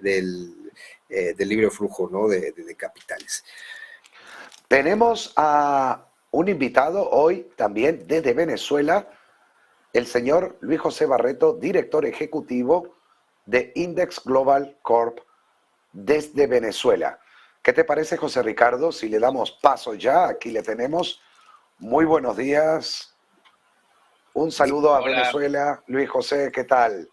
del libre flujo, ¿no? de capitales. Tenemos a un invitado hoy también desde Venezuela, el señor Luis José Barreto, director ejecutivo de Index Global Corp desde Venezuela. ¿Qué te parece, José Ricardo, si le damos paso ya? Aquí le tenemos. Muy buenos días. Un saludo a Hola. Venezuela. Luis José, ¿qué tal?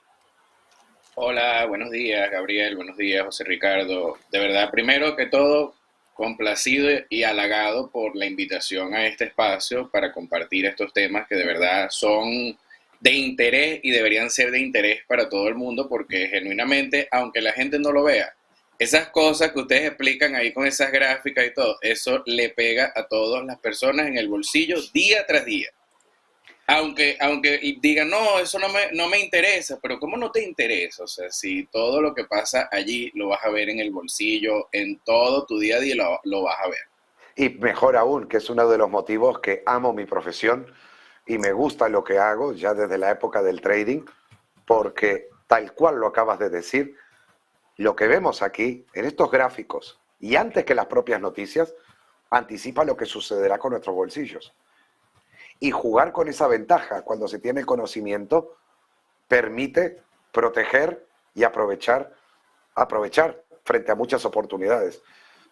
Hola, buenos días, Gabriel, buenos días, José Ricardo. De verdad, primero que todo, complacido y halagado por la invitación a este espacio para compartir estos temas que de verdad son de interés y deberían ser de interés para todo el mundo, porque genuinamente, aunque la gente no lo vea, esas cosas que ustedes explican ahí con esas gráficas y todo, eso le pega a todas las personas en el bolsillo día tras día. Aunque digan, no, eso no me interesa, pero ¿cómo no te interesa? O sea, si todo lo que pasa allí lo vas a ver en el bolsillo, en todo tu día a día lo vas a ver. Y mejor aún, que es uno de los motivos que amo mi profesión y me gusta lo que hago ya desde la época del trading, porque tal cual lo acabas de decir, lo que vemos aquí en estos gráficos y antes que las propias noticias, anticipa lo que sucederá con nuestros bolsillos. Y jugar con esa ventaja cuando se tiene conocimiento permite proteger y aprovechar frente a muchas oportunidades.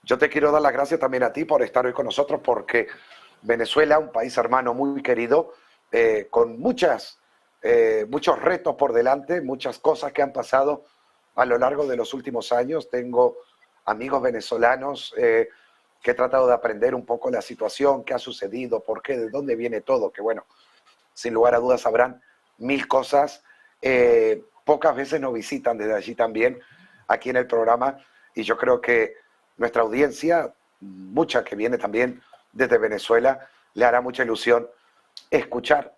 Yo te quiero dar las gracias también a ti por estar hoy con nosotros, porque Venezuela, un país hermano muy querido, con muchos retos por delante, muchas cosas que han pasado a lo largo de los últimos años. Tengo amigos venezolanos que he tratado de aprender un poco la situación, qué ha sucedido, por qué, de dónde viene todo, que bueno, sin lugar a dudas sabrán mil cosas. Pocas veces nos visitan desde allí también, aquí en el programa, y yo creo que nuestra audiencia, mucha que viene también desde Venezuela, le hará mucha ilusión escuchar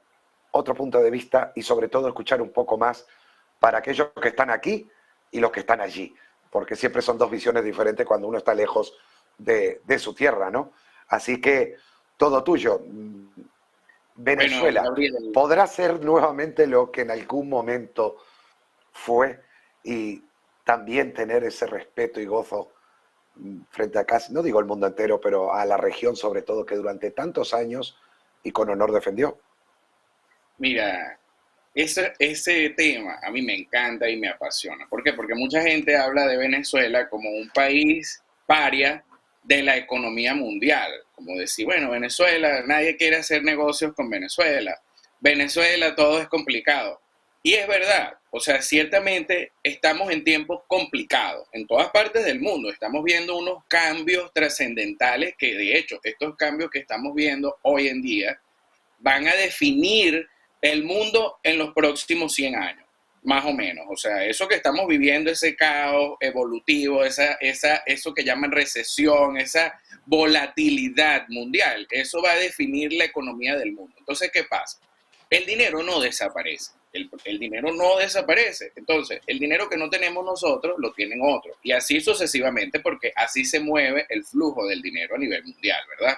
otro punto de vista y sobre todo escuchar un poco más para aquellos que están aquí y los que están allí, porque siempre son dos visiones diferentes cuando uno está lejos de su tierra, ¿no? Así que todo tuyo. Venezuela, Bueno, Gabriel, ¿podrá ser nuevamente lo que en algún momento fue y también tener ese respeto y gozo frente a casi, no digo el mundo entero, pero a la región sobre todo que durante tantos años y con honor defendió? mira, ese tema a mí me encanta y me apasiona. ¿Por qué? Porque mucha gente habla de Venezuela como un país paria de la economía mundial. Como decir, bueno, Venezuela, nadie quiere hacer negocios con Venezuela. Venezuela, todo es complicado. Y es verdad, o sea, ciertamente estamos en tiempos complicados en todas partes del mundo. Estamos viendo unos cambios trascendentales que, de hecho, estos cambios que estamos viendo hoy en día van a definir el mundo en los próximos 100 años, más o menos. O sea, eso que estamos viviendo, ese caos evolutivo, eso que llaman recesión, esa volatilidad mundial, eso va a definir la economía del mundo. Entonces, ¿qué pasa? El dinero no desaparece. El dinero no desaparece. Entonces, el dinero que no tenemos nosotros lo tienen otros. Y así sucesivamente, porque así se mueve el flujo del dinero a nivel mundial, ¿verdad?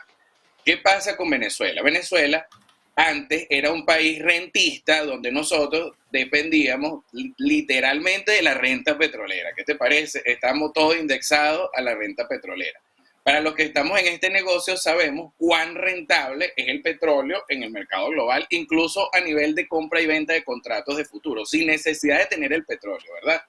¿Qué pasa con Venezuela? Venezuela antes era un país rentista donde nosotros dependíamos literalmente de la renta petrolera. ¿Qué te parece? Estamos todos indexados a la renta petrolera. Para los que estamos en este negocio sabemos cuán rentable es el petróleo en el mercado global, incluso a nivel de compra y venta de contratos de futuro, sin necesidad de tener el petróleo, ¿verdad?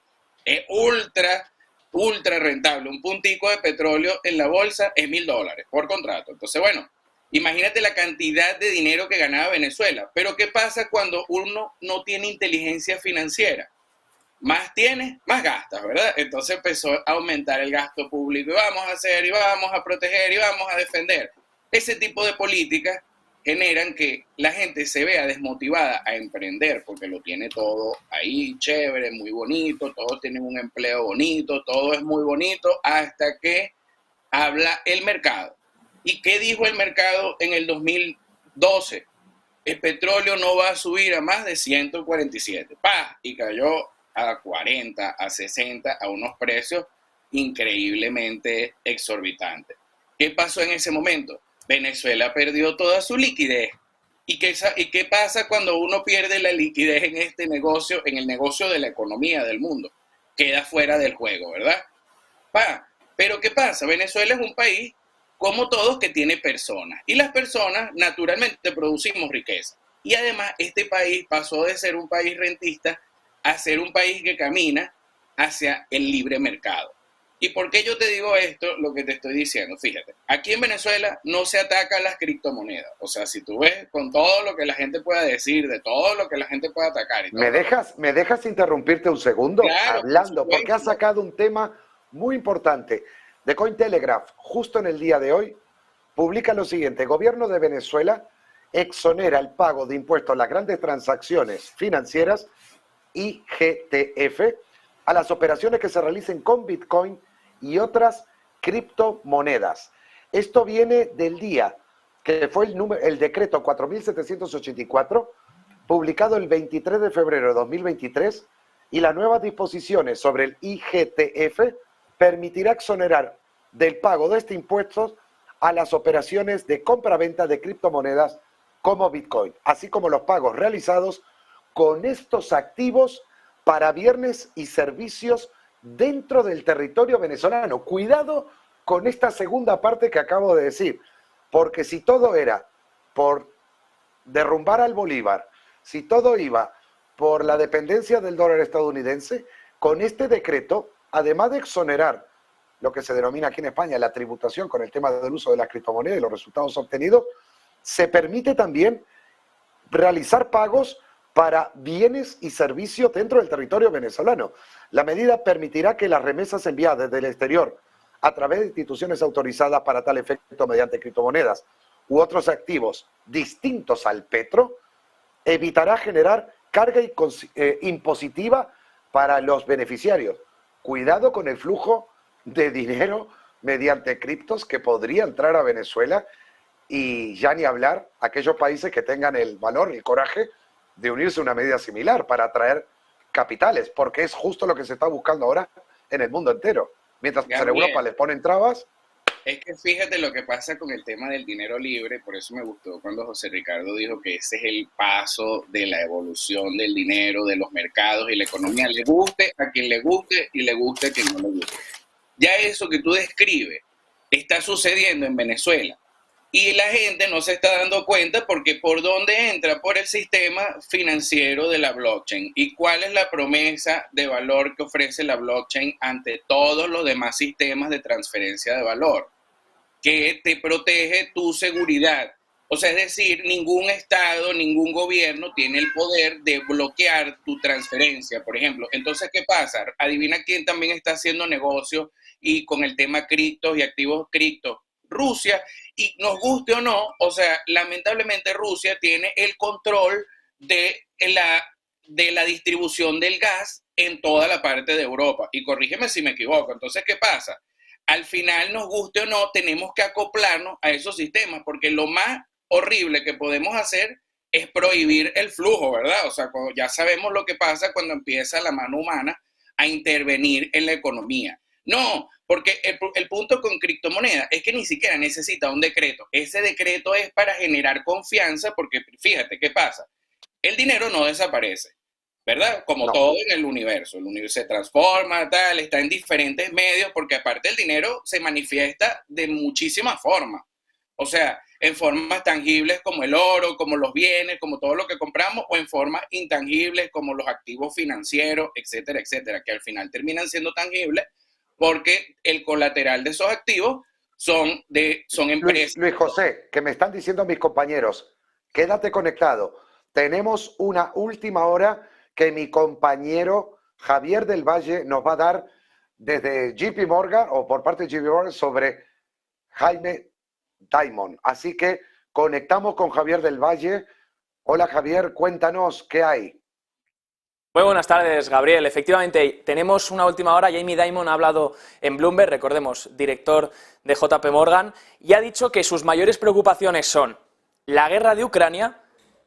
Es ultra rentable. Un puntico de petróleo en la bolsa es $1,000 por contrato. Entonces, bueno, imagínate la cantidad de dinero que ganaba Venezuela. Pero ¿qué pasa cuando uno no tiene inteligencia financiera? Más tienes, más gastas, ¿verdad? Entonces empezó a aumentar el gasto público y vamos a hacer, y vamos a proteger, y vamos a defender. Ese tipo de políticas generan que la gente se vea desmotivada a emprender porque lo tiene todo ahí chévere, muy bonito, todos tienen un empleo bonito, todo es muy bonito, hasta que habla el mercado. ¿Y qué dijo el mercado en el 2012? El petróleo no va a subir a más de 147. ¡Pah! Y cayó a 40, a 60, a unos precios increíblemente exorbitantes. ¿Qué pasó en ese momento? Venezuela perdió toda su liquidez. ¿Y qué pasa cuando uno pierde la liquidez en este negocio, en el negocio de la economía del mundo? queda fuera del juego, ¿verdad? Pero ¿qué pasa? Venezuela es un país, como todos, que tiene personas. Y las personas, naturalmente, producimos riqueza. Y además, este país pasó de ser un país rentista a ser un país que camina hacia el libre mercado. ¿Y por qué yo te digo esto, lo que te estoy diciendo? Fíjate, aquí en Venezuela no se ataca a las criptomonedas. O sea, si tú ves con todo lo que la gente pueda decir, de todo lo que la gente pueda atacar. Y todo ¿Me dejas interrumpirte un segundo? Claro, Hablando, por porque has sacado un tema muy importante. The Cointelegraph, justo en el día de hoy, publica lo siguiente: Gobierno de Venezuela exonera el pago de impuestos a las grandes transacciones financieras, IGTF, a las operaciones que se realicen con Bitcoin y otras criptomonedas. Esto viene del día que fue el decreto 4.784, publicado el 23 de febrero de 2023, y las nuevas disposiciones sobre el IGTF permitirá exonerar del pago de este impuesto a las operaciones de compra-venta de criptomonedas como Bitcoin, así como los pagos realizados con estos activos para bienes y servicios dentro del territorio venezolano. Cuidado con esta segunda parte que acabo de decir, porque si todo era por derrumbar al Bolívar, si todo iba por la dependencia del dólar estadounidense, con este decreto, además de exonerar lo que se denomina aquí en España la tributación con el tema del uso de la criptomoneda y los resultados obtenidos, se permite también realizar pagos para bienes y servicios dentro del territorio venezolano. La medida permitirá que las remesas enviadas desde el exterior a través de instituciones autorizadas para tal efecto mediante criptomonedas u otros activos distintos al petro, evitará generar carga impositiva para los beneficiarios. Cuidado con el flujo de dinero mediante criptos que podría entrar a Venezuela, y ya ni hablar aquellos países que tengan el valor y el coraje de unirse a una medida similar para atraer capitales, porque es justo lo que se está buscando ahora en el mundo entero. Mientras que en Europa les ponen trabas. Es que fíjate lo que pasa con el tema del dinero libre, por eso me gustó cuando José Ricardo dijo que ese es el paso de la evolución del dinero, de los mercados y la economía. Le guste a quien le guste y le guste a quien no le guste. Ya eso que tú describes está sucediendo en Venezuela. Y la gente no se está dando cuenta porque por dónde entra, por el sistema financiero de la blockchain. ¿Y cuál es la promesa de valor que ofrece la blockchain ante todos los demás sistemas de transferencia de valor? Que te protege tu seguridad. O sea, es decir, ningún estado, ningún gobierno tiene el poder de bloquear tu transferencia, por ejemplo. Entonces, ¿qué pasa? Adivina quién también está haciendo negocio y con el tema criptos y activos criptos. Rusia, y nos guste o no, o sea, lamentablemente Rusia tiene el control de la distribución del gas en toda la parte de Europa. Y corrígeme si me equivoco. Entonces, ¿qué pasa? Al final, nos guste o no, tenemos que acoplarnos a esos sistemas, porque lo más horrible que podemos hacer es prohibir el flujo, ¿verdad? O sea, ya sabemos lo que pasa cuando empieza la mano humana a intervenir en la economía. No, porque el punto con criptomonedas es que ni siquiera necesita un decreto. Ese decreto es para generar confianza, porque fíjate qué pasa. El dinero no desaparece, ¿verdad? Como todo en el universo se transforma, tal, está en diferentes medios, porque aparte el dinero se manifiesta de muchísimas formas. O sea, en formas tangibles como el oro, como los bienes, como todo lo que compramos, o en formas intangibles como los activos financieros, etcétera, etcétera, que al final terminan siendo tangibles porque el colateral de esos activos son empresas. Luis José, que me están diciendo mis compañeros, quédate conectado. Tenemos una última hora que mi compañero Javier del Valle nos va a dar desde JP Morgan o por parte de JP Morgan sobre Jaime Dimon. Así que conectamos con Javier del Valle. Hola Javier, cuéntanos qué hay. Muy buenas tardes, Gabriel. Efectivamente, tenemos una última hora. Jamie Dimon ha hablado en Bloomberg, recordemos, director de JP Morgan, y ha dicho que sus mayores preocupaciones son la guerra de Ucrania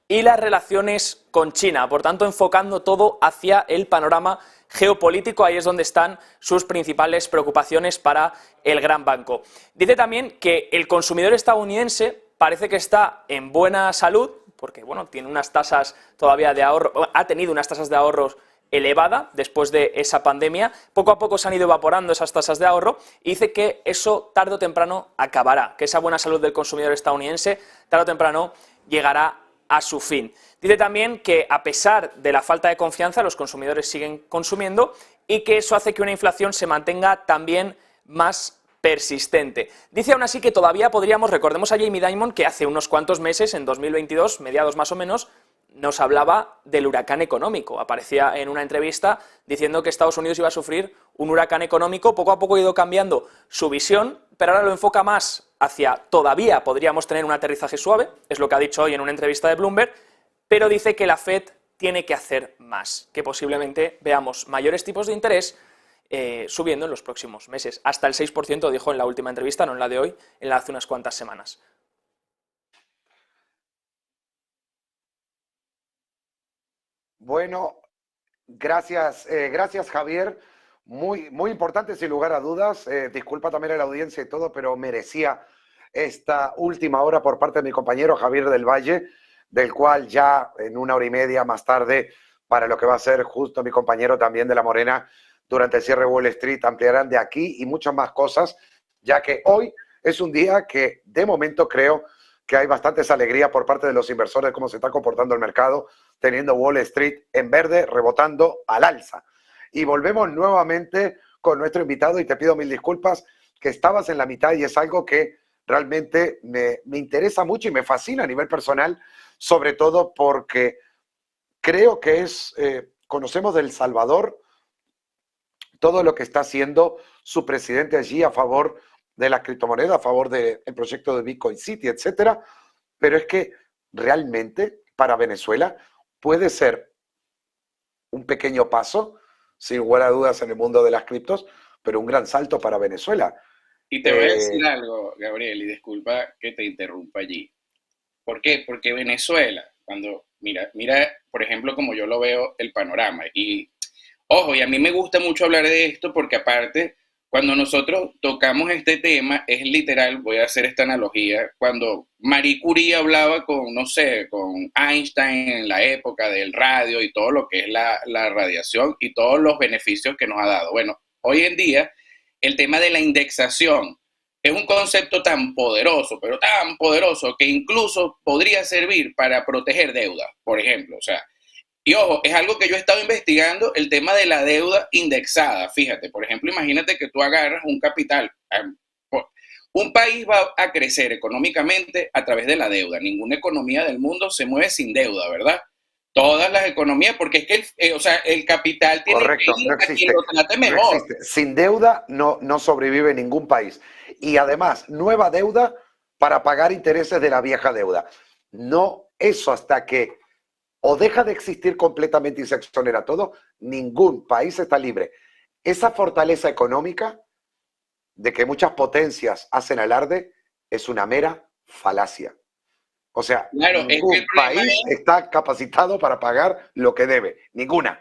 y las relaciones con China, por tanto enfocando todo hacia el panorama geopolítico. Ahí es donde están sus principales preocupaciones para el gran banco. Dice también que el consumidor estadounidense parece que está en buena salud, porque bueno, tiene unas tasas todavía de ahorro, ha tenido unas tasas de ahorros elevada después de esa pandemia. Poco a poco se han ido evaporando esas tasas de ahorro y dice que eso tarde o temprano acabará, que esa buena salud del consumidor estadounidense tarde o temprano llegará a su fin. Dice también que a pesar de la falta de confianza los consumidores siguen consumiendo y que eso hace que una inflación se mantenga también más persistente. Dice aún así que todavía podríamos, recordemos a Jamie Dimon que hace unos cuantos meses, en 2022, mediados más o menos, nos hablaba del huracán económico. Aparecía en una entrevista diciendo que Estados Unidos iba a sufrir un huracán económico. Poco a poco ha ido cambiando su visión, pero ahora lo enfoca más hacia todavía podríamos tener un aterrizaje suave, es lo que ha dicho hoy en una entrevista de Bloomberg, pero dice que la Fed tiene que hacer más, que posiblemente veamos mayores tipos de interés subiendo en los próximos meses. Hasta el 6% dijo en la última entrevista, no en la de hoy, en la de hace unas cuantas semanas. Bueno, gracias, gracias Javier. Muy importante, sin lugar a dudas. Disculpa también a la audiencia y todo, pero merecía esta última hora por parte de mi compañero Javier del Valle, del cual ya en una hora y media más tarde, para lo que va a ser justo mi compañero también de La Morena, durante el cierre de Wall Street, ampliarán de aquí y muchas más cosas, ya que hoy es un día que de momento creo que hay bastantes alegrías por parte de los inversores de cómo se está comportando el mercado, teniendo Wall Street en verde, rebotando al alza. Y volvemos nuevamente con nuestro invitado y te pido mil disculpas que estabas en la mitad y es algo que realmente me interesa mucho y me fascina a nivel personal, sobre todo porque creo que conocemos de El Salvador todo lo que está haciendo su presidente allí a favor de la criptomoneda, a favor del proyecto de Bitcoin City, etcétera. Pero es que realmente para Venezuela puede ser un pequeño paso, sin lugar a dudas en el mundo de las criptos, pero un gran salto para Venezuela. Y te voy a decir algo, Gabriel, y disculpa que te interrumpa allí. ¿Por qué? Porque Venezuela, mira, por ejemplo, como yo lo veo el panorama, y ojo, y a mí me gusta mucho hablar de esto porque aparte, cuando nosotros tocamos este tema, es literal, voy a hacer esta analogía, cuando Marie Curie hablaba con, no sé, con Einstein en la época del radio y todo lo que es la radiación y todos los beneficios que nos ha dado. Bueno, hoy en día, el tema de la indexación es un concepto tan poderoso, pero tan poderoso, que incluso podría servir para proteger deuda, por ejemplo, o sea, y ojo, es algo que yo he estado investigando, el tema de la deuda indexada. Fíjate, por ejemplo, imagínate que tú agarras un capital. Un país va a crecer económicamente a través de la deuda. Ninguna economía del mundo se mueve sin deuda, ¿verdad? Todas las economías, porque es que el capital tiene correcto, que ir no a quien lo trate mejor. No existe. Sin deuda no sobrevive ningún país. Y además, nueva deuda para pagar intereses de la vieja deuda. No, eso hasta que o deja de existir completamente y se exonera todo, ningún país está libre. Esa fortaleza económica de que muchas potencias hacen alarde es una mera falacia. O sea, claro, ningún país está capacitado para pagar lo que debe. Ninguna.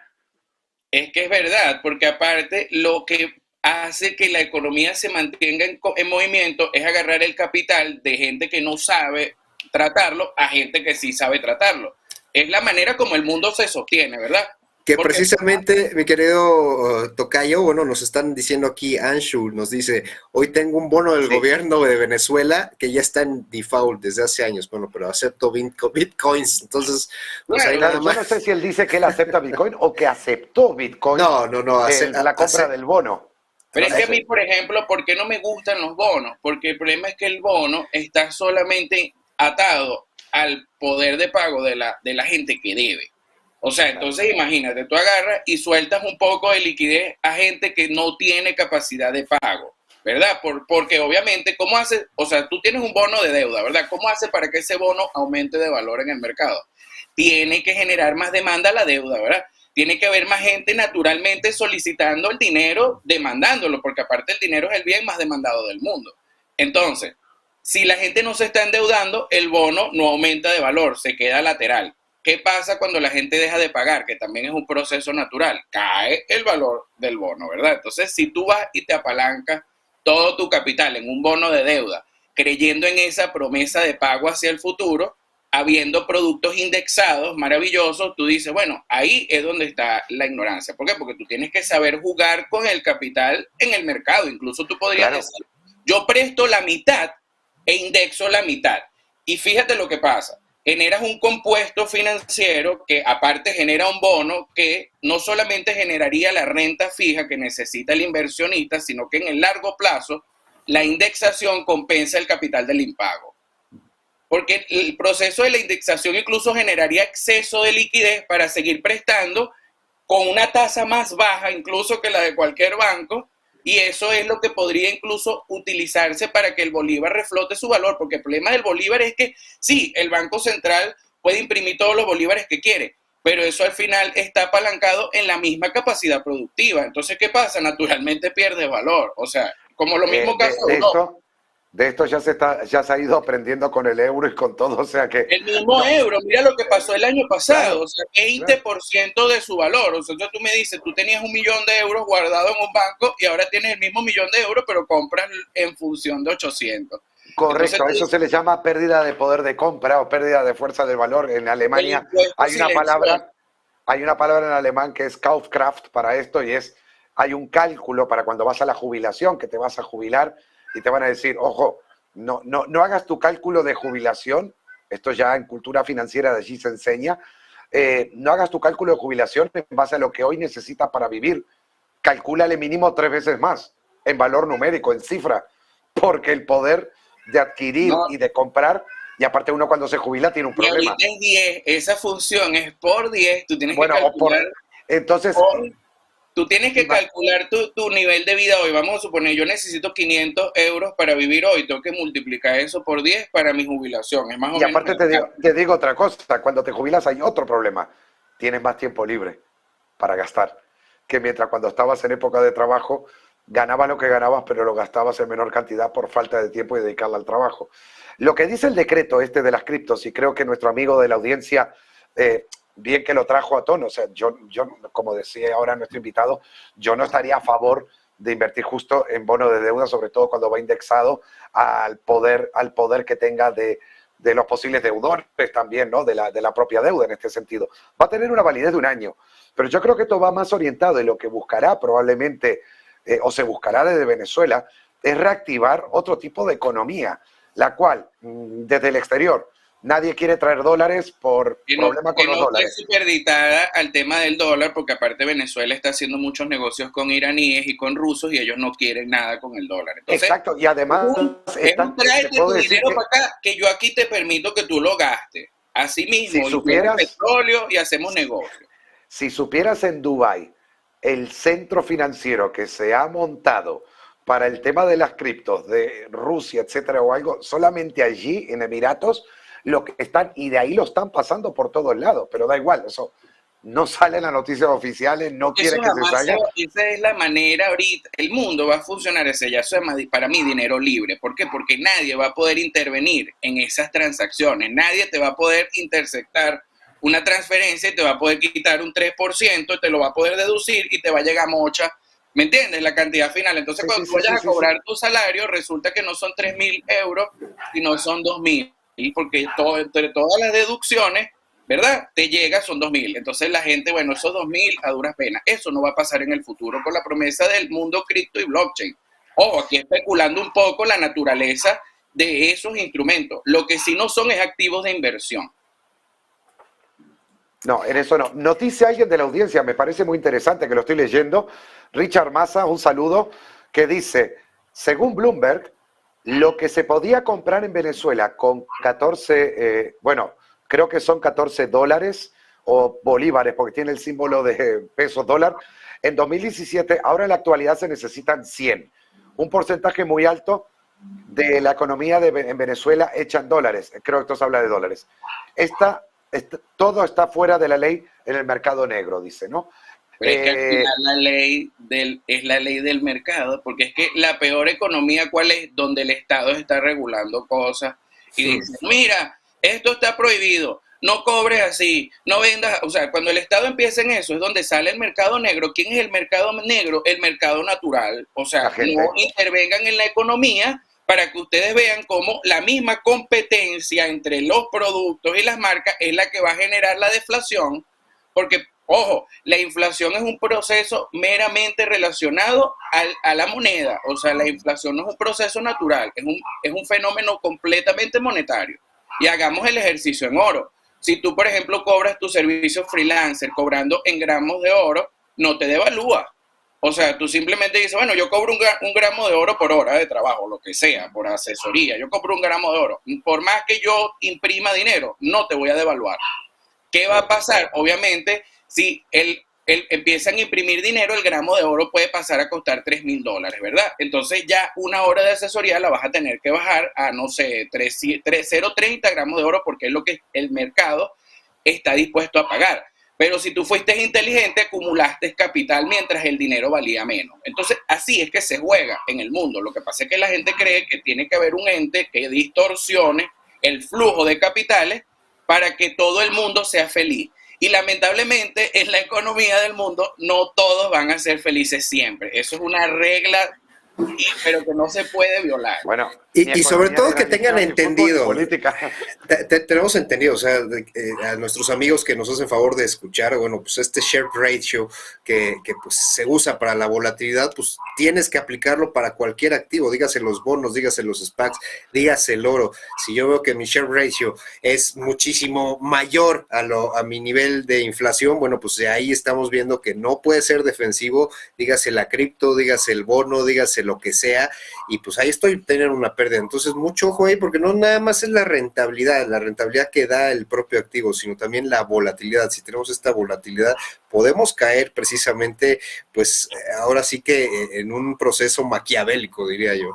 Es que es verdad, porque aparte lo que hace que la economía se mantenga en movimiento es agarrar el capital de gente que no sabe tratarlo a gente que sí sabe tratarlo. Es la manera como el mundo se sostiene, ¿verdad? Que porque precisamente, mi querido Tocayo, bueno, nos están diciendo aquí, Anshu nos dice, hoy tengo un bono del gobierno de Venezuela que ya está en default desde hace años, bueno, pero acepto bitcoins, entonces, pues bueno, ahí nada más. Yo no sé si él dice que él acepta bitcoin o que aceptó bitcoin la compra del bono. Pero es que a mí, por ejemplo, ¿por qué no me gustan los bonos? Porque el problema es que el bono está solamente atado al poder de pago de la gente que debe. O sea, entonces imagínate, tú agarras y sueltas un poco de liquidez a gente que no tiene capacidad de pago, ¿verdad? Porque obviamente, ¿cómo hace? O sea, tú tienes un bono de deuda, ¿verdad? ¿Cómo hace para que ese bono aumente de valor en el mercado? Tiene que generar más demanda a la deuda, ¿verdad? Tiene que haber más gente naturalmente solicitando el dinero, demandándolo, porque aparte el dinero es el bien más demandado del mundo. Entonces, si la gente no se está endeudando, el bono no aumenta de valor, se queda lateral. ¿Qué pasa cuando la gente deja de pagar? Que también es un proceso natural. Cae el valor del bono, ¿verdad? Entonces, si tú vas y te apalancas todo tu capital en un bono de deuda, creyendo en esa promesa de pago hacia el futuro, habiendo productos indexados maravillosos, tú dices, bueno, ahí es donde está la ignorancia. ¿Por qué? Porque tú tienes que saber jugar con el capital en el mercado. Incluso tú podrías decir, yo presto la mitad e indexo la mitad. Y fíjate lo que pasa. Generas un compuesto financiero que aparte genera un bono que no solamente generaría la renta fija que necesita el inversionista, sino que en el largo plazo la indexación compensa el capital del impago. Porque el proceso de la indexación incluso generaría exceso de liquidez para seguir prestando con una tasa más baja incluso que la de cualquier banco, y eso es lo que podría incluso utilizarse para que el bolívar reflote su valor, porque el problema del bolívar es que sí, el Banco Central puede imprimir todos los bolívares que quiere, pero eso al final está apalancado en la misma capacidad productiva. Entonces, ¿qué pasa? Naturalmente pierde valor. O sea, como lo mismo caso de esto ya se ha ido aprendiendo con el euro y con todo, o sea que... El mismo euro, mira lo que pasó el año pasado, o sea, 20% de su valor. O sea, tú me dices, tú tenías 1 millón de euros guardado en un banco y ahora tienes el mismo 1 millón de euros, pero compras en función de 800. Correcto, Entonces, eso se le llama pérdida de poder de compra o pérdida de fuerza del valor. En Alemania hay una palabra en alemán que es Kaufkraft para esto, y hay un cálculo para cuando vas a la jubilación, que te vas a jubilar y te van a decir, ojo, no hagas tu cálculo de jubilación, esto ya en cultura financiera de allí se enseña, no hagas tu cálculo de jubilación en base a lo que hoy necesitas para vivir, calcúlale mínimo 3 veces más en valor numérico, en cifra, porque el poder de adquirir y de comprar, y aparte uno cuando se jubila tiene un problema. Y ahorita es 10, esa función es por 10, tú tienes que calcular. Entonces, tú tienes que calcular tu nivel de vida hoy. Vamos a suponer, yo necesito 500 euros para vivir hoy, tengo que multiplicar eso por 10 para mi jubilación. Es más o menos. Y aparte te digo otra cosa, cuando te jubilas hay otro problema, tienes más tiempo libre para gastar, que mientras cuando estabas en época de trabajo, ganabas lo que ganabas, pero lo gastabas en menor cantidad por falta de tiempo y dedicarla al trabajo. Lo que dice el decreto este de las criptos, y creo que nuestro amigo de la audiencia, bien que lo trajo a tono, o sea, yo, como decía ahora nuestro invitado, yo no estaría a favor de invertir justo en bonos de deuda, sobre todo cuando va indexado al poder que tenga de los posibles deudores también, ¿no? De la propia deuda en este sentido. Va a tener una validez de 1 año, pero yo creo que esto va más orientado, y lo que buscará probablemente, o se buscará desde Venezuela, es reactivar otro tipo de economía, la cual, desde el exterior, nadie quiere traer dólares por problema con los dólares. Que no esté supeditada al tema del dólar, porque aparte Venezuela está haciendo muchos negocios con iraníes y con rusos y ellos no quieren nada con el dólar. Entonces, exacto, y además... tráete tu dinero para acá, que yo aquí te permito que tú lo gastes. Así mismo, si supieras, petróleo y hacemos negocio. Si supieras en Dubái el centro financiero que se ha montado para el tema de las criptos de Rusia, etcétera, o algo, solamente allí en Emiratos, lo que están, y de ahí lo están pasando por todos lados, pero da igual, eso no sale en las noticias oficiales, no quiere que se salga. Esa es la manera ahorita, el mundo va a funcionar ese, ya eso es para mí dinero libre. ¿Por qué? Porque nadie va a poder intervenir en esas transacciones, nadie te va a poder interceptar una transferencia y te va a poder quitar un 3%, te lo va a poder deducir y te va a llegar mocha, ¿me entiendes? La cantidad final. Entonces cuando tú vayas a cobrar tu salario, resulta que no son 3.000 euros, sino son 2.000. Porque entre todas las deducciones, ¿verdad? Te llega, son 2.000. Entonces la gente, bueno, esos 2.000 a duras penas. Eso no va a pasar en el futuro con la promesa del mundo cripto y blockchain. Ojo, aquí especulando un poco la naturaleza de esos instrumentos. Lo que sí no son es activos de inversión. No, en eso no. Noticia alguien de la audiencia, me parece muy interesante que lo estoy leyendo. Richard Massa, un saludo, que dice, según Bloomberg, lo que se podía comprar en Venezuela con 14, creo que son 14 dólares o bolívares, porque tiene el símbolo de pesos dólar, en 2017, ahora en la actualidad se necesitan 100. Un porcentaje muy alto de la economía en Venezuela hecha en dólares. Creo que esto se habla de dólares. Todo está fuera de la ley en el mercado negro, dice, ¿no? Pero es que al final la ley es la ley del mercado, porque es que la peor economía, ¿cuál es? Donde el Estado está regulando cosas y dice, mira, esto está prohibido, no cobres así, no vendas, o sea, cuando el Estado empieza en eso es donde sale el mercado negro. ¿Quién es el mercado negro? El mercado natural, o sea, no intervengan en la economía para que ustedes vean cómo la misma competencia entre los productos y las marcas es la que va a generar la deflación, porque, ojo, la inflación es un proceso meramente relacionado a la moneda, o sea, la inflación no es un proceso natural, es un fenómeno completamente monetario. Y hagamos el ejercicio en oro. Si tú, por ejemplo, cobras tu servicio freelancer cobrando en gramos de oro, no te devalúa. O sea, tú simplemente dices, bueno, yo cobro un gramo de oro por hora de trabajo, lo que sea, por asesoría. Yo cobro un gramo de oro. Por más que yo imprima dinero, no te voy a devaluar. ¿Qué va a pasar? Obviamente, si empiezan a imprimir dinero, el gramo de oro puede pasar a costar $3,000, ¿verdad? Entonces ya una hora de asesoría la vas a tener que bajar a, no sé, 0,30 gramos de oro, porque es lo que el mercado está dispuesto a pagar. Pero si tú fuiste inteligente, acumulaste capital mientras el dinero valía menos. Entonces, así es que se juega en el mundo. Lo que pasa es que la gente cree que tiene que haber un ente que distorsione el flujo de capitales para que todo el mundo sea feliz. Y lamentablemente, en la economía del mundo, no todos van a ser felices siempre. Eso es una regla, pero que no se puede violar. Bueno, y sobre todo que tengan entendido, política. Tenemos entendido, o sea, a nuestros amigos que nos hacen favor de escuchar, bueno, pues este share ratio que pues se usa para la volatilidad, pues tienes que aplicarlo para cualquier activo, dígase los bonos, dígase los SPACs, dígase el oro. Si yo veo que mi share ratio es muchísimo mayor a mi nivel de inflación, bueno, pues de ahí estamos viendo que no puede ser defensivo, dígase la cripto, dígase el bono, dígase lo que sea, y pues ahí estoy teniendo una pérdida. Entonces, mucho ojo ahí, porque no nada más es la rentabilidad que da el propio activo, sino también la volatilidad. Si tenemos esta volatilidad, podemos caer precisamente, pues ahora sí que en un proceso maquiavélico, diría yo.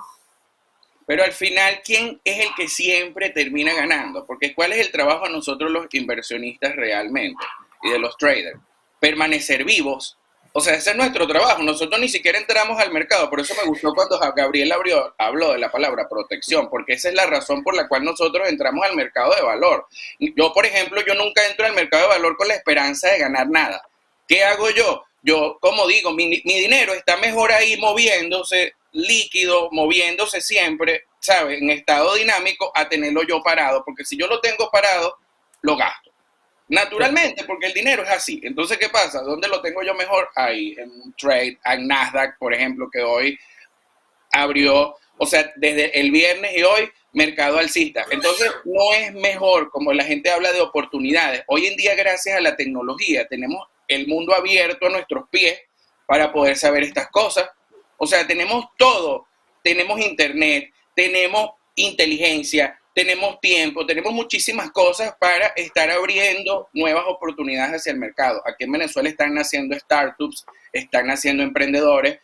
Pero al final, ¿quién es el que siempre termina ganando? Porque ¿cuál es el trabajo de nosotros los inversionistas realmente y de los traders? Permanecer vivos. O sea, ese es nuestro trabajo. Nosotros ni siquiera entramos al mercado. Por eso me gustó cuando Gabriel habló de la palabra protección, porque esa es la razón por la cual nosotros entramos al mercado de valor. Yo, por ejemplo, yo nunca entro al mercado de valor con la esperanza de ganar nada. ¿Qué hago yo? Yo, como digo, mi dinero está mejor ahí moviéndose, líquido, moviéndose siempre, ¿sabes? En estado dinámico, a tenerlo yo parado, porque si yo lo tengo parado, lo gasto. Naturalmente, porque el dinero es así. Entonces, ¿qué pasa? ¿Dónde lo tengo yo mejor? Ahí, en un trade, en Nasdaq, por ejemplo, que hoy abrió, o sea, desde el viernes y hoy, mercado alcista. Entonces, no es mejor, como la gente habla de oportunidades. Hoy en día, gracias a la tecnología, tenemos el mundo abierto a nuestros pies para poder saber estas cosas. O sea, tenemos todo. Tenemos internet, tenemos inteligencia, tenemos tiempo, tenemos muchísimas cosas para estar abriendo nuevas oportunidades hacia el mercado. Aquí en Venezuela están naciendo startups, están naciendo emprendedores.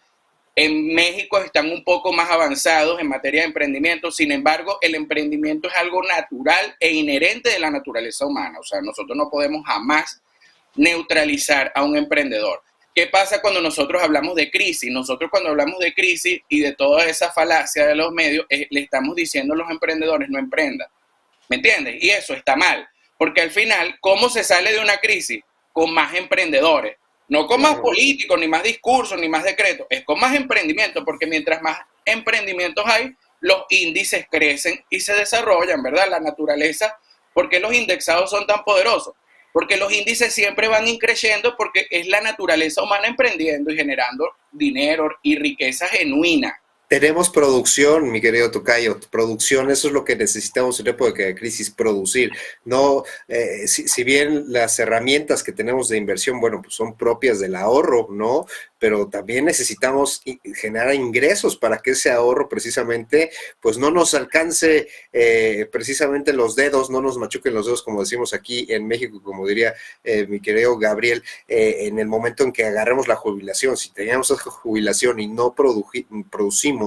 En México están un poco más avanzados en materia de emprendimiento. Sin embargo, el emprendimiento es algo natural e inherente de la naturaleza humana. O sea, nosotros no podemos jamás neutralizar a un emprendedor. ¿Qué pasa cuando nosotros hablamos de crisis? Nosotros cuando hablamos de crisis y de toda esa falacia de los medios, le estamos diciendo a los emprendedores no emprendan. ¿Me entiendes? Y eso está mal. Porque al final, ¿cómo se sale de una crisis? Con más emprendedores. No con más políticos, ni más discursos, ni más decretos. Es con más emprendimiento, porque mientras más emprendimientos hay, los índices crecen y se desarrollan, ¿verdad? La naturaleza. ¿Por qué los indexados son tan poderosos? Porque los índices siempre van creciendo porque es la naturaleza humana emprendiendo y generando dinero y riqueza genuina. Tenemos producción, mi querido tocayo, producción, eso es lo que necesitamos en época de crisis, producir. No, si bien las herramientas que tenemos de inversión, bueno, pues son propias del ahorro, ¿no? Pero también necesitamos generar ingresos para que ese ahorro precisamente, pues no nos alcance precisamente los dedos, no nos machuquen los dedos, como decimos aquí en México, como diría mi querido Gabriel, en el momento en que agarremos la jubilación. Si teníamos esa jubilación y no producimos,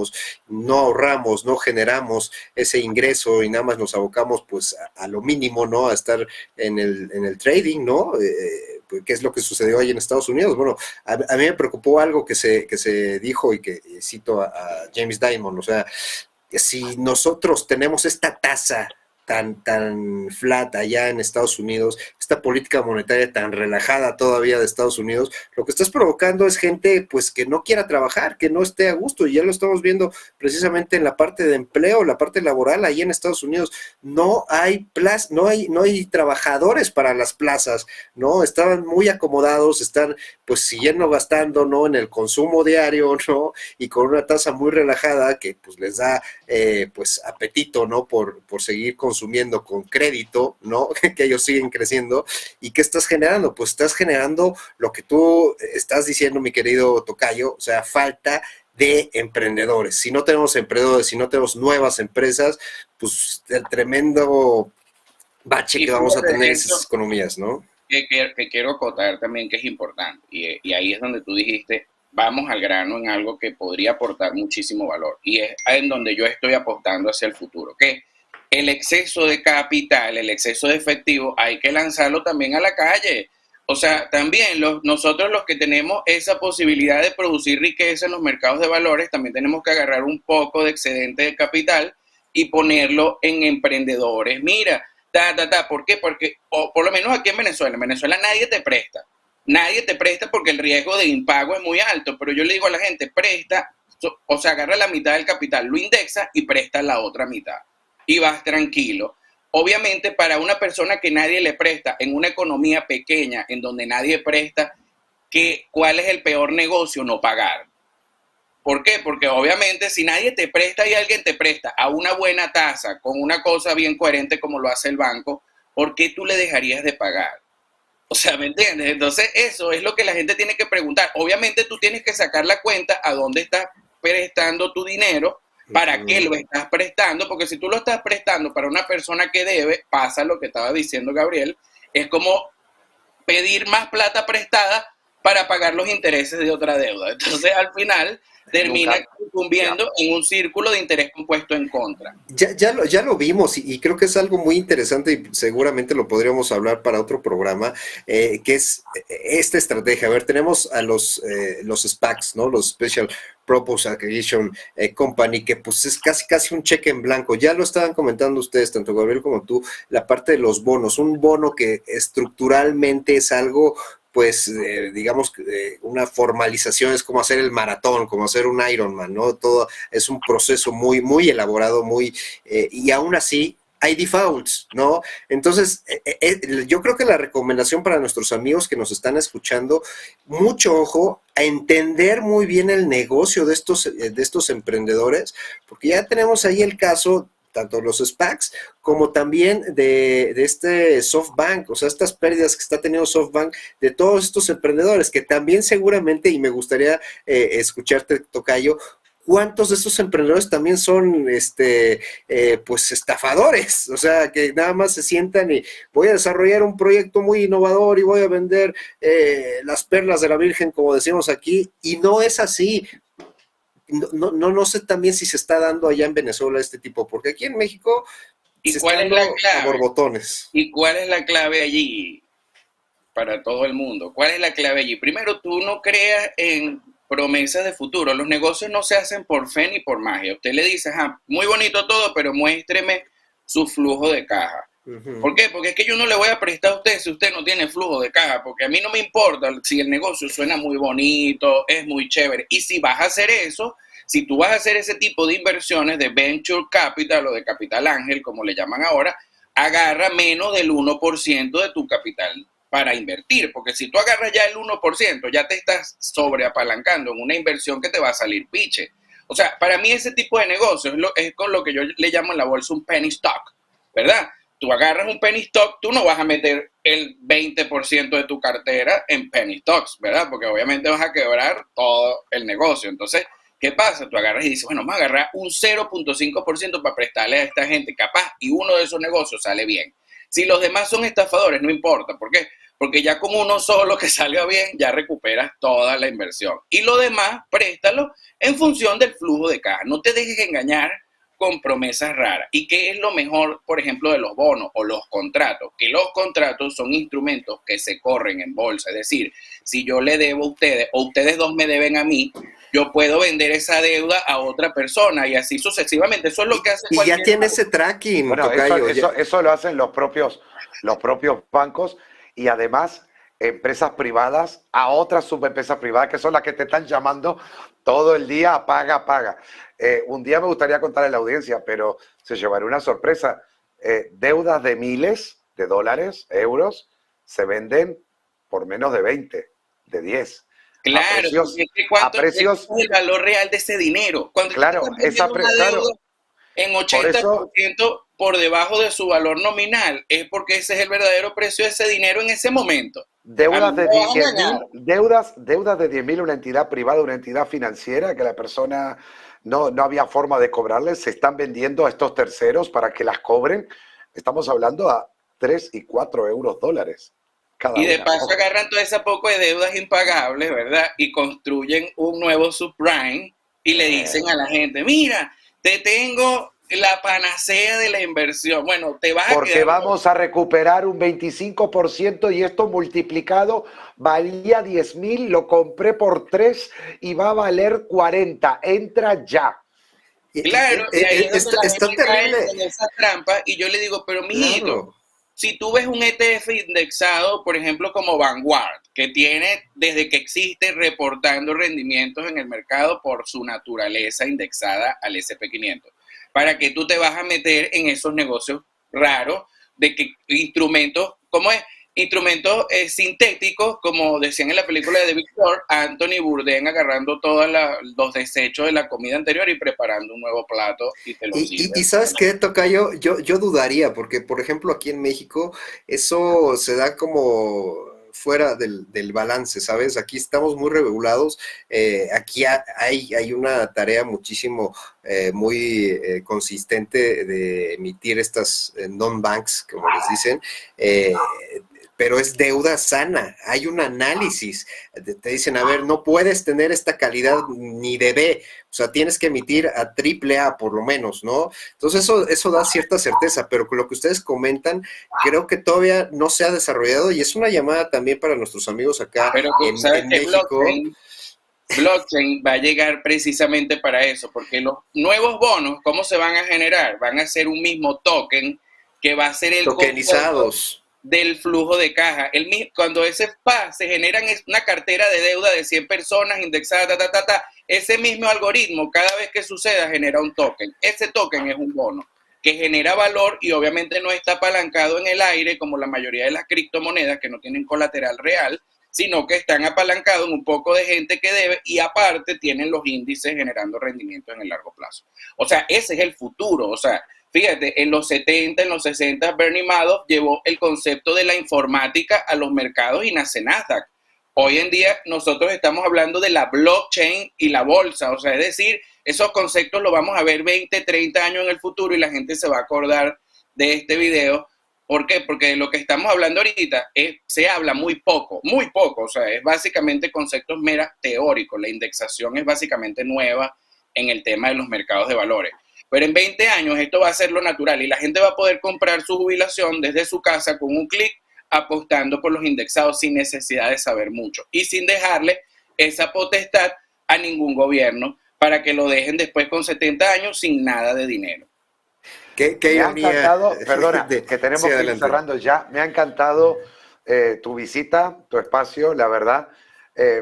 no ahorramos, no generamos ese ingreso y nada más nos abocamos pues a lo mínimo, ¿no? A estar en el trading, ¿no? ¿Qué es lo que sucedió ahí en Estados Unidos? Bueno, a mí me preocupó algo que se dijo y que cito a James Dimon, o sea, si nosotros tenemos esta tasa tan flat allá en Estados Unidos, esta política monetaria tan relajada todavía de Estados Unidos, lo que estás provocando es gente pues que no quiera trabajar, que no esté a gusto, y ya lo estamos viendo precisamente en la parte de empleo, la parte laboral ahí en Estados Unidos. No hay no hay trabajadores para las plazas, ¿no? Estaban muy acomodados, están pues siguiendo gastando, ¿no? En el consumo diario, ¿no? Y con una tasa muy relajada que pues les da pues apetito, ¿no? Por seguir consumiendo con crédito, ¿no? Que ellos siguen creciendo. ¿Y qué estás generando? Pues estás generando lo que tú estás diciendo, mi querido tocayo, o sea, falta de emprendedores. Si no tenemos emprendedores, si no tenemos nuevas empresas, pues el tremendo bache que vamos a tener en esas economías, ¿no? Que quiero acotar también que es importante, y ahí es donde tú dijiste, vamos al grano en algo que podría aportar muchísimo valor, y es en donde yo estoy apostando hacia el futuro, que el exceso de capital, el exceso de efectivo, hay que lanzarlo también a la calle. O sea, también nosotros los que tenemos esa posibilidad de producir riqueza en los mercados de valores, también tenemos que agarrar un poco de excedente de capital y ponerlo en emprendedores. Mira, ¿por qué? Porque, o por lo menos aquí en Venezuela nadie te presta. Nadie te presta porque el riesgo de impago es muy alto, pero yo le digo a la gente, presta, o sea, agarra la mitad del capital, lo indexa y presta la otra mitad. Y vas tranquilo. Obviamente, para una persona que nadie le presta, en una economía pequeña, en donde nadie presta, ¿cuál es el peor negocio? No pagar. ¿Por qué? Porque obviamente si nadie te presta y alguien te presta a una buena tasa, con una cosa bien coherente como lo hace el banco, ¿por qué tú le dejarías de pagar? O sea, ¿me entiendes? Entonces eso es lo que la gente tiene que preguntar. Obviamente tú tienes que sacar la cuenta a dónde estás prestando tu dinero, para qué lo estás prestando, porque si tú lo estás prestando para una persona que debe, pasa lo que estaba diciendo Gabriel, es como pedir más plata prestada para pagar los intereses de otra deuda. Entonces al final termina sucumbiendo en un círculo de interés compuesto en contra. Ya lo vimos y creo que es algo muy interesante y seguramente lo podríamos hablar para otro programa, que es esta estrategia. A ver, tenemos a los SPACs, ¿no? Los Special Purpose Acquisition Company, que pues es casi un cheque en blanco. Ya lo estaban comentando ustedes, tanto Gabriel como tú, la parte de los bonos. Un bono que estructuralmente es algo pues digamos una formalización, es como hacer el maratón, como hacer un Ironman, ¿no? Todo es un proceso muy elaborado, y aún así hay defaults, ¿no? Entonces, yo creo que la recomendación para nuestros amigos que nos están escuchando, mucho ojo a entender muy bien el negocio de estos emprendedores, porque ya tenemos ahí el caso tanto los SPACs como también de este SoftBank, o sea, estas pérdidas que está teniendo SoftBank de todos estos emprendedores, que también seguramente, y me gustaría escucharte, tocayo, ¿cuántos de estos emprendedores también son pues estafadores? O sea, que nada más se sientan y voy a desarrollar un proyecto muy innovador y voy a vender las perlas de la Virgen, como decimos aquí, y no es así. No sé también si se está dando allá en Venezuela este tipo, porque aquí en México ¿Y cuál es la clave? Borbotones. ¿Y cuál es la clave allí para todo el mundo? ¿Cuál es la clave allí? Primero, tú no creas en promesas de futuro. Los negocios no se hacen por fe ni por magia. Usted le dice, muy bonito todo, pero muéstreme su flujo de caja. ¿Por qué? Porque es que yo no le voy a prestar a usted si usted no tiene flujo de caja, porque a mí no me importa si el negocio suena muy bonito, es muy chévere. Y si vas a hacer eso, si tú vas a hacer ese tipo de inversiones de venture capital o de capital ángel, como le llaman ahora, agarra menos del 1% de tu capital para invertir, porque si tú agarras ya el 1%, ya te estás sobreapalancando en una inversión que te va a salir piche. O sea, para mí ese tipo de negocio es con lo que yo le llamo en la bolsa un penny stock, ¿verdad? Tú agarras un penny stock, tú no vas a meter el 20% de tu cartera en penny stocks, ¿verdad? Porque obviamente vas a quebrar todo el negocio. Entonces, ¿qué pasa? Tú agarras y dices, bueno, vamos a agarrar un 0.5% para prestarle a esta gente capaz y uno de esos negocios sale bien. Si los demás son estafadores, no importa. ¿Por qué? Porque ya con uno solo que salga bien, ya recuperas toda la inversión. Y lo demás, préstalo en función del flujo de caja. No te dejes engañar con promesas raras. ¿Y qué es lo mejor, por ejemplo, de los bonos o los contratos? Que los contratos son instrumentos que se corren en bolsa. Es decir, si yo le debo a ustedes o ustedes dos me deben a mí, yo puedo vender esa deuda a otra persona y así sucesivamente. Eso es lo que hace Y cualquier ya tiene banco. ese tracking, Bueno, tocayo. eso lo hacen los propios bancos y además empresas privadas a otras subempresas privadas que son las que te están llamando todo el día, paga, paga. Un día me gustaría contarle a la audiencia, pero se llevará una sorpresa. Deudas de miles de dólares, euros, se venden por menos de 20, de 10. Claro, porque es que ¿cuánto a precios, es el valor real de ese dinero? Cuando tú claro, estás vendiendo una claro, deuda en por eso 80% por debajo de su valor nominal, es porque ese es el verdadero precio de ese dinero en ese momento. deudas de me van a 10.000, engañar. deudas de 10.000, una entidad privada, una entidad financiera que la persona no había forma de cobrarles, se están vendiendo a estos terceros para que las cobren. Estamos hablando a 3 y 4 euros dólares cada Y de una. paso Ojo. agarran todo ese poco de deudas impagables, ¿verdad? Y construyen un nuevo subprime y le dicen a la gente, mira, te tengo la panacea de la inversión. Bueno, te vas a Porque quedar... vamos a recuperar un 25% y esto multiplicado valía 10.000, lo compré por 3 y va a valer 40. Entra ya. Claro, y ahí es donde la Está gente cae terrible. en esa trampa y yo le digo, pero mijito, Claro. si tú ves un ETF indexado, por ejemplo, como Vanguard, que tiene desde que existe reportando rendimientos en el mercado por su naturaleza indexada al S&P 500, ¿para que tú te vas a meter en esos negocios raros de que instrumentos, ¿cómo es? Instrumentos sintéticos, como decían en la película de The Victor, Anthony Bourdain agarrando todos los desechos de la comida anterior y preparando un nuevo plato y te lo sirve. Y ¿sabes qué, tocayo? Yo dudaría, porque por ejemplo aquí en México eso se da como fuera del balance, ¿sabes? Aquí estamos muy regulados, aquí hay una tarea muchísimo, muy consistente de emitir estas non-banks, como les dicen, pero es deuda sana, hay un análisis, te dicen, a ver, no puedes tener esta calidad ni de B, o sea, tienes que emitir a triple A por lo menos, ¿no? Entonces eso da cierta certeza, pero con lo que ustedes comentan, creo que todavía no se ha desarrollado y es una llamada también para nuestros amigos acá Pero tú sabes en que México. blockchain va a llegar precisamente para eso, porque los nuevos bonos, ¿cómo se van a generar? Van a ser un mismo token que va a ser el Tokenizados. del flujo de caja. Cuando ese SPA se generan una cartera de deuda de 100 personas indexada, ese mismo algoritmo, cada vez que suceda, genera un token. Ese token es un bono que genera valor y obviamente no está apalancado en el aire como la mayoría de las criptomonedas que no tienen colateral real, sino que están apalancados en un poco de gente que debe y aparte tienen los índices generando rendimiento en el largo plazo. O sea, ese es el futuro. O sea, fíjate, en los 70, en los 60, Bernie Madoff llevó el concepto de la informática a los mercados y nace Nasdaq. Hoy en día nosotros estamos hablando de la blockchain y la bolsa, o sea, es decir, esos conceptos los vamos a ver 20, 30 años en el futuro y la gente se va a acordar de este video. ¿Por qué? Porque de lo que estamos hablando ahorita se habla muy poco, o sea, es básicamente conceptos mera teóricos, la indexación es básicamente nueva en el tema de los mercados de valores. Pero en 20 años esto va a ser lo natural y la gente va a poder comprar su jubilación desde su casa con un clic apostando por los indexados sin necesidad de saber mucho y sin dejarle esa potestad a ningún gobierno para que lo dejen después con 70 años sin nada de dinero. Qué Me ha ironía. encantado, perdona, que tenemos Sí, que ir adelante. cerrando ya. Me ha encantado tu visita, tu espacio, la verdad.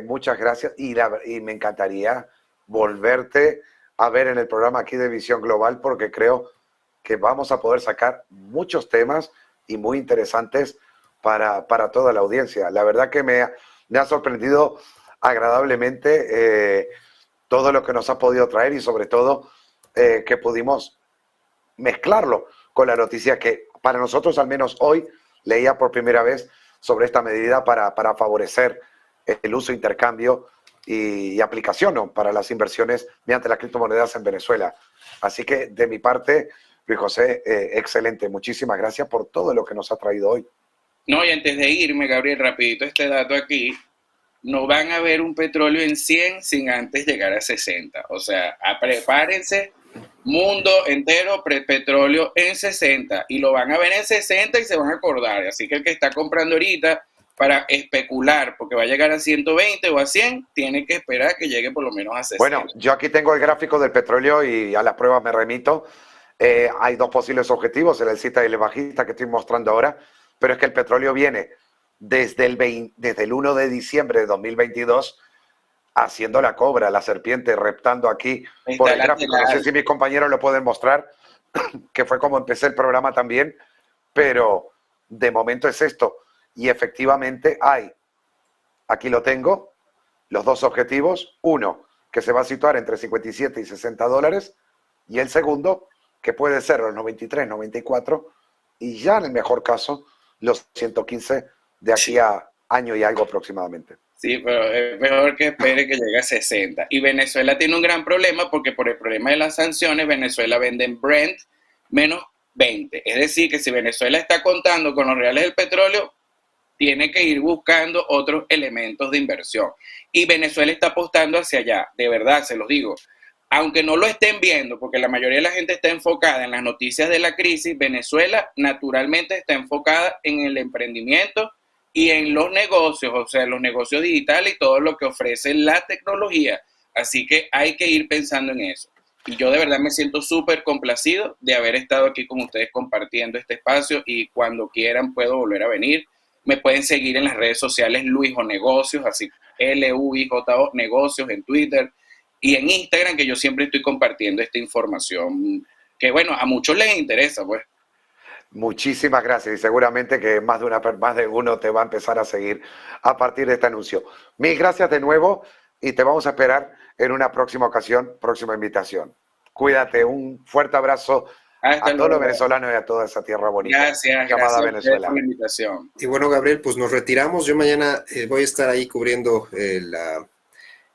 Muchas gracias y me encantaría volverte a ver en el programa aquí de Visión Global porque creo que vamos a poder sacar muchos temas y muy interesantes para toda la audiencia. La verdad que me ha sorprendido agradablemente todo lo que nos ha podido traer y sobre todo que pudimos mezclarlo con la noticia que para nosotros al menos hoy leía por primera vez sobre esta medida para favorecer el uso, intercambio y aplicación, ¿no?, para las inversiones mediante las criptomonedas en Venezuela. Así que de mi parte, Luis José, excelente. Muchísimas gracias por todo lo que nos ha traído hoy. No, y antes de irme, Gabriel, rapidito este dato aquí, no van a ver un petróleo en 100 sin antes llegar a 60. O sea, prepárense mundo entero, petróleo en 60, y lo van a ver en 60 y se van a acordar. Así que el que está comprando ahorita para especular, porque va a llegar a 120 o a 100, tiene que esperar que llegue por lo menos a 60. Bueno, yo aquí tengo el gráfico del petróleo y a las pruebas me remito. Hay dos posibles objetivos, el alcista y el bajista que estoy mostrando ahora, pero es que el petróleo viene desde el 1 de diciembre de 2022 haciendo la cobra, la serpiente, reptando aquí por el gráfico. No sé si mis compañeros lo pueden mostrar, que fue como empecé el programa también, pero de momento es esto. Y efectivamente hay, aquí lo tengo, los dos objetivos. Uno, que se va a situar entre 57 y 60 dólares. Y el segundo, que puede ser los 93, 94. Y ya en el mejor caso, los 115 de aquí a año y algo aproximadamente. Sí, pero es mejor que espere que llegue a 60. Y Venezuela tiene un gran problema porque por el problema de las sanciones, Venezuela vende en Brent menos 20. Es decir, que si Venezuela está contando con los reales del petróleo, tiene que ir buscando otros elementos de inversión. Y Venezuela está apostando hacia allá, de verdad, se los digo. Aunque no lo estén viendo, porque la mayoría de la gente está enfocada en las noticias de la crisis, Venezuela naturalmente está enfocada en el emprendimiento y en los negocios, o sea, los negocios digitales y todo lo que ofrece la tecnología. Así que hay que ir pensando en eso. Y yo de verdad me siento súper complacido de haber estado aquí con ustedes compartiendo este espacio, y cuando quieran puedo volver a venir. Me pueden seguir en las redes sociales Luijo Negocios, así LUIJO Negocios en Twitter y en Instagram, que yo siempre estoy compartiendo esta información que, bueno, a muchos les interesa, pues. Muchísimas gracias, y seguramente que más de uno te va a empezar a seguir a partir de este anuncio. Mil gracias de nuevo y te vamos a esperar en una próxima ocasión, próxima invitación. Cuídate, un fuerte abrazo a todos los venezolanos y a toda esa tierra bonita. Gracias, llamada gracias Venezuela. por la invitación. Y bueno, Gabriel, pues nos retiramos. Yo mañana voy a estar ahí cubriendo